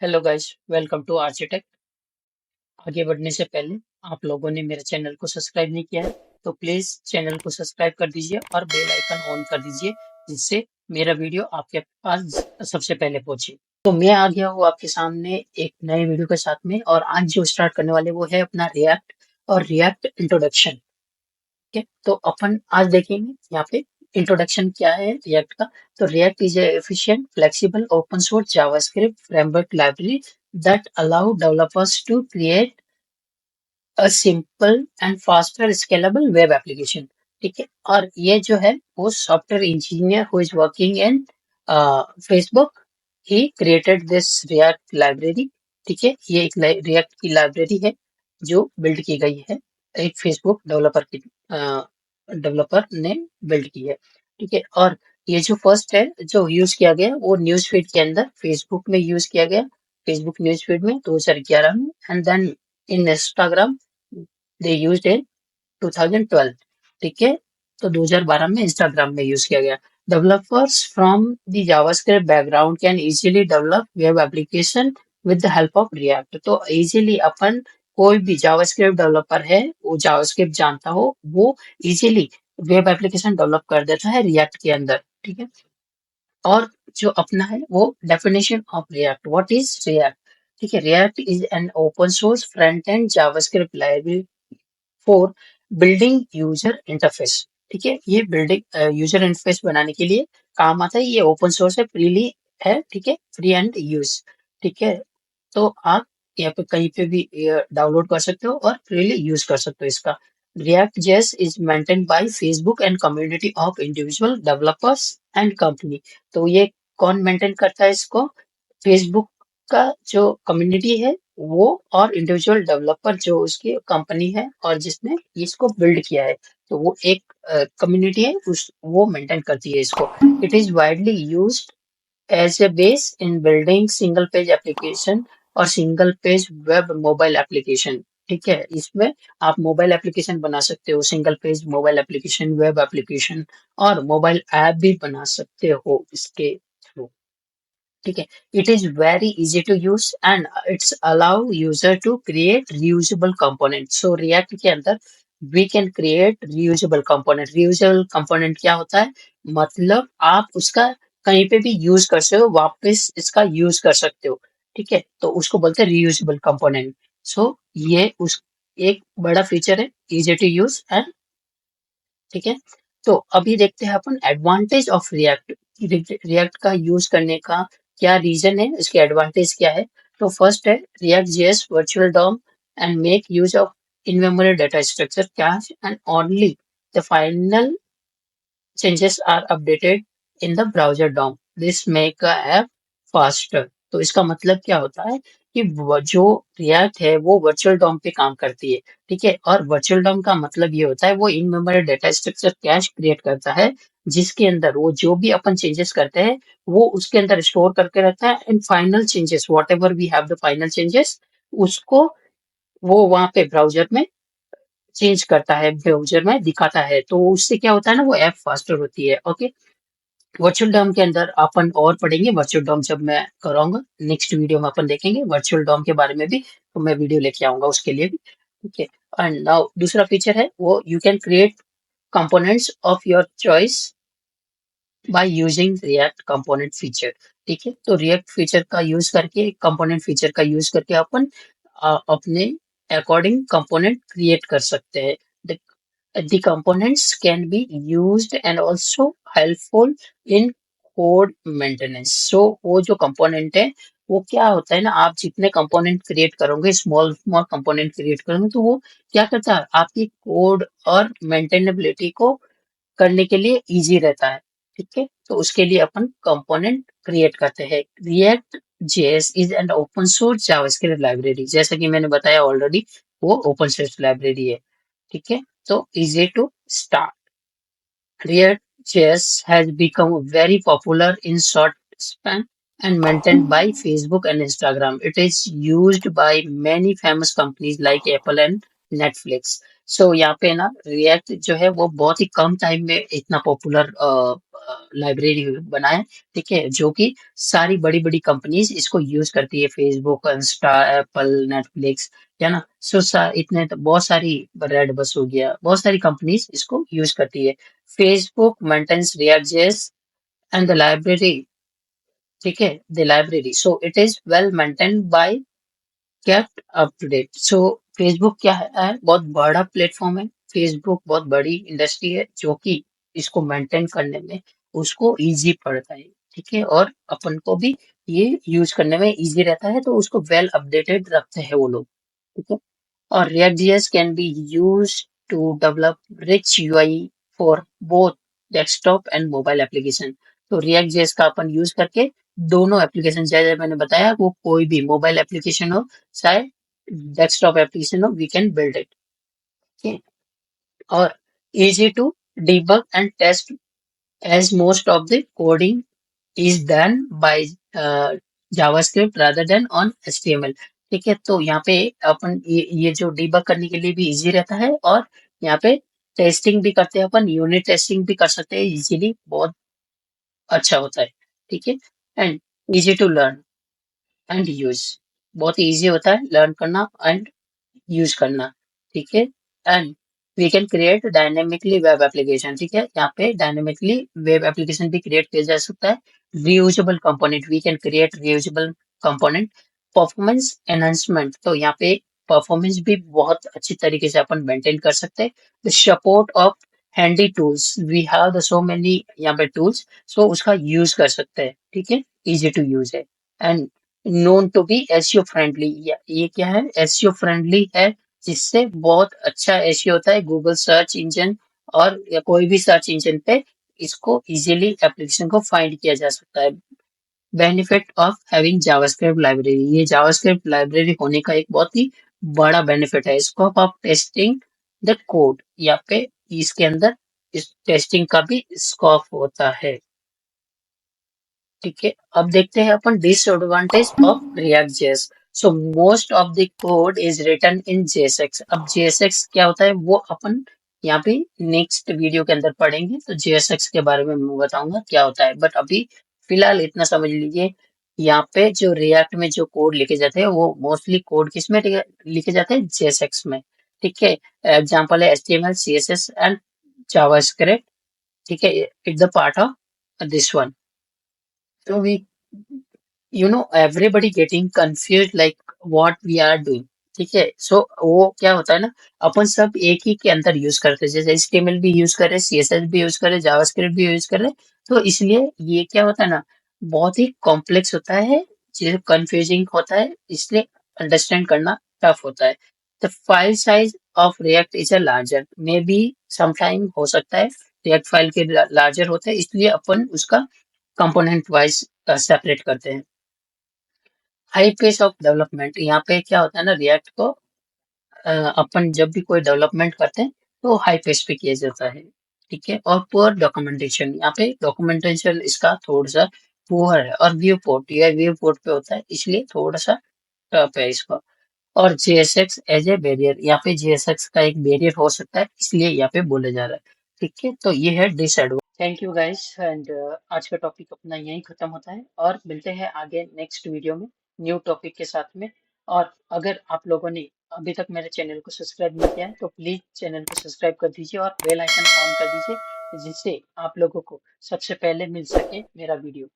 Hello guys, welcome to architect. आगे बढ़ने से पहले आप लोगों ने मेरे चैनल को सब्सक्राइब नहीं किया है तो प्लीज चैनल को सब्सक्राइब कर दीजिए और बेल आइकन ऑन कर दीजिए, जिससे मेरा वीडियो आपके पास सबसे पहले पहुंचे। तो मैं आ गया हूँ आपके सामने एक नए वीडियो के साथ में, और आज जो स्टार्ट करने वाले वो है अपना रिएक्ट और रिएक्ट इंट्रोडक्शन। ठीक है, तो अपन आज देखेंगे यहाँ पे इंट्रोडक्शन क्या है रिएक्ट का। तो react is efficient flexible open source JavaScript framework library that allow developers to create a simple and faster scalable web application। ठीक है, और ये जो है वो software engineer who is working in Facebook, he created this react library. ठीक है, ये एक रिएक्ट की लाइब्रेरी है जो बिल्ड की गई है, एक फेसबुक डेवलपर ने बिल्ड की है। ठीक है, और ये जो फर्स्ट है जो यूज किया गया वो न्यूज फीड के अंदर फेसबुक में यूज किया गया, फेसबुक न्यूज फीड में 2011 में, and then in Instagram they used in 2012। ठीक है, तो 2012 में इंस्टाग्राम में यूज किया गया। Developers from the JavaScript background can easily develop web application with the help of react. तो इजीली अपन, कोई भी जावास्क्रिप्ट डेवलपर है वो जावास्क्रिप्ट जानता हो, वो इजीली वेब एप्लीकेशन डेवलप कर देता है रिएक्ट के अंदर। ठीक है, और जो अपना है वो definition of react, what is react. ठीक है, react is an open source front end JavaScript library for building user interface. ठीक है, ये बिल्डिंग यूजर इंटरफेस बनाने के लिए काम आता है। ये ओपन सोर्स है, फ्रीली है। ठीक है, फ्री एंड यूज। ठीक है, तो आप यहाँ पे कहीं पे भी डाउनलोड कर सकते हो और फ्रीली यूज कर सकते हो इसका। React JS is maintain by Facebook and community of individual developers and company. तो ये कौन मेंटेन करता है इसको? फेसबुक का जो कम्युनिटी है वो, और इंडिविजुअल डेवलपर जो उसकी कंपनी है और जिसने इसको बिल्ड किया है, तो वो एक कम्युनिटी है, उस वो मेंटेन करती है इसको। It is widely used as a base in building single page application और single page web mobile application. ठीक है, इसमें आप मोबाइल एप्लीकेशन बना सकते हो, single page mobile application, web application, और मोबाइल ऐप भी बना सकते हो इसके थ्रू। ठीक है, it is very easy to use and it's allow user to create reusable component. So React के अंदर we can create reusable component. Reusable component क्या होता है? मतलब आप उसका कहीं पे भी यूज कर सकते हो, वापस इसका यूज कर सकते हो। ठीक है, तो उसको बोलते हैं रियूजेबल कंपोनेंट। सो ये उस एक बड़ा फीचर है, इजी टू यूज एंड। ठीक है, तो अभी देखते हैं अपन एडवांटेज ऑफ रिएक्ट। रिएक्ट का यूज करने का क्या रीजन है, इसके एडवांटेज क्या है। तो फर्स्ट है React JS virtual DOM and make use of in memory data structure cache and only the final changes are updated in the browser DOM. This make a app faster। तो इसका मतलब क्या होता है कि जो रिएक्ट है वो वर्चुअल डॉम पे काम करती है। ठीक है, और वर्चुअल डॉम का मतलब ये होता है वो in memory data structure cash create करता है, जिसके अंदर वो जो भी अपन चेंजेस करते हैं वो उसके अंदर स्टोर करके रखता है, and final changes whatever we have the final changes, उसको वो वहां पे ब्राउजर में चेंज करता है, ब्राउजर में दिखाता है। तो उससे क्या होता है ना, वो ऐप फास्टर होती है। ओके, वर्चुअल डॉम के अंदर अपन और पढ़ेंगे। वर्चुअल डॉम जब मैं कराऊंगा नेक्स्ट वीडियो में अपन देखेंगे वर्चुअल डॉम के बारे में भी, तो मैं वीडियो लेके आऊंगा उसके लिए भी। ठीक है, एंड नाउ दूसरा फीचर है वो you can create components of your choice by using react component feature. ठीक है, तो रिएक्ट फीचर का यूज करके, कंपोनेंट फीचर का यूज करके अपन अपने अकॉर्डिंग कंपोनेंट क्रिएट कर सकते हैं। The components can be used and also helpful in code maintenance। So वो जो component है वो क्या होता है ना, आप जितने component क्रिएट करोगे, स्मॉल स्मॉल component क्रिएट करोगे, तो वो क्या करता है आपकी कोड और मेंटेनेबिलिटी को करने के लिए इजी रहता है। ठीक है, तो उसके लिए अपन कंपोनेंट क्रिएट करते हैं। React JS is an open source JavaScript library, जैसा कि मैंने बताया ऑलरेडी, वो ओपन सोर्स लाइब्रेरी है। ठीक है, so easy to start। React.js has become very popular in short span and maintained by Facebook and Instagram. It is used by many famous companies like Apple and Netflix। सो यहाँ पे ना react जो है वो बहुत ही कम टाइम में इतना popular library बनाया है, ठीक है, जो कि सारी बड़ी बड़ी कंपनीज इसको यूज करती है, फेसबुक, इंस्टा, एप्पल, नेटफ्लिक्स, है ना। इतने तो बहुत सारी, रेड बस हो गया, बहुत सारी कंपनीज इसको यूज करती है। Facebook maintains React JS and the library, ठीक है, the library, so it is well maintained by, kept up to date. So Facebook क्या है, बहुत बड़ा प्लेटफॉर्म है, फेसबुक बहुत बड़ी इंडस्ट्री है जो कि इसको मेंटेन करने में उसको इजी पड़ता है, ठीक है, और अपन को भी ये यूज करने में इजी रहता है, तो उसको वेल अपडेटेड रखते हैं वो लोग, ठीक है। और React.js can be used to develop rich UI for both desktop and mobile application। तो React.js का अपन यूज करके दोनों एप्लीकेशन, जैसे मैंने बताया, वो कोई भी मोबाइल एप्लीकेशन हो चाहे डेस्कटॉप एप्लीकेशन हो, वी कैन बिल्ड इट, ठीक है। और easy to debug and test as most of the coding is done by JavaScript rather than on HTML, ठीक है। तो यहाँ पे अपन ये जो डीबग करने के लिए भी इजी रहता है, और यहाँ पे टेस्टिंग भी करते हैं, अपन यूनिट टेस्टिंग भी कर सकते हैं इजीली, बहुत अच्छा होता है, ठीक है। And easy to learn and use, बहुत इजी होता है लर्न करना एंड यूज करना, ठीक है। And we can create dynamically web application, ठीक है, यहाँ पे डायनेमिकली वेब एप्लीकेशन भी क्रिएट किया जा सकता है। Reusable component, we can create reusable component. Performance enhancement, तो यहाँ पे परफॉर्मेंस भी बहुत अच्छी तरीके से अपन मेंटेन कर सकते हैं। The support of handy tools, we have the so many यहाँ पे टूल्स, सो उसका यूज कर सकते हैं, ठीक है, इजी टू यूज है। And known to be SEO friendly, ये क्या है, एसईओ फ्रेंडली है, जिससे बहुत अच्छा एसईओ होता है गूगल सर्च इंजन, और या कोई भी सर्च इंजन पे इसको इजीली एप्लीकेशन को फाइंड किया जा सकता है। Benefit of having JavaScript library, ये जावास्क्रिप्ट लाइब्रेरी होने का एक बहुत ही बड़ा बेनिफिट है। Scope of testing the code, या पे इसके अंदर इस टेस्टिंग का भी स्कोप होता है, ठीक है। अब देखते हैं अपन disadvantage of React JS. So most of the code is written in JSX. अब जेएसएक्स क्या होता है वो अपन यहाँ पे नेक्स्ट वीडियो के अंदर पढ़ेंगे, तो जेएसएक्स के बारे में मैं बताऊंगा क्या होता है, बट अभी फिलहाल इतना समझ लीजिए, यहाँ पे जो रिएक्ट में जो कोड लिखे जाते हैं वो मोस्टली कोड किस में लिखे जाते हैं, जेएसएक्स में, ठीक है। एग्जाम्पल है एचटीएमएल, सीएसएस एंड जावास्क्रिप्ट, ठीक है, it's the part of this one. So we, everybody getting confused like what we are doing, ठीक है। सो वो क्या होता है ना, अपन सब एक ही के अंदर यूज करते हैं, जैसे HTML भी यूज कर रहे हैं, CSS भी यूज कर रहे हैं, जावास्क्रिप्ट भी यूज कर रहे हैं, तो इसलिए ये क्या होता है ना, बहुत ही कॉम्प्लेक्स होता है, चीजें कंफ्यूजिंग होता है, इसलिए अंडरस्टैंड करना टफ होता है। The file size of react is a larger, may be sometime हो सकता है रिएक्ट फाइल के लार्जर होता है, इसलिए अपन उसका कंपोनेंट वाइज सेपरेट करते हैं। हाई पेस ऑफ डेवलपमेंट, यहाँ पे क्या होता है ना, रिएक्ट को अपन जब भी कोई डेवलपमेंट करते हैं तो हाई पेस पे किया जाता है, ठीक है। और पुअर डॉक्यूमेंटेशन, यहाँ पे डॉक्यूमेंटेशन इसका थोड़ा सा पुअर है, और व्यू पोर्ट, यह व्यू पोर्ट पे होता है, इसलिए थोड़ा सा टफ है इसका। और जेएसएक्स एज ए बैरियर, यहाँ पे जेएसएक्स का एक बैरियर हो सकता है, इसलिए यहाँ पे बोला जा रहा है, ठीक है। तो ये है disadvantage. Thank you guys, and आज का टॉपिक अपना यहीं खत्म होता है, और मिलते हैं आगे नेक्स्ट वीडियो में न्यू टॉपिक के साथ में। और अगर आप लोगों ने अभी तक मेरे चैनल को सब्सक्राइब नहीं किया है तो प्लीज चैनल को सब्सक्राइब कर दीजिए और बेल आइकन ऑन कर दीजिए, जिससे आप लोगों को सबसे पहले मिल सके मेरा वीडियो।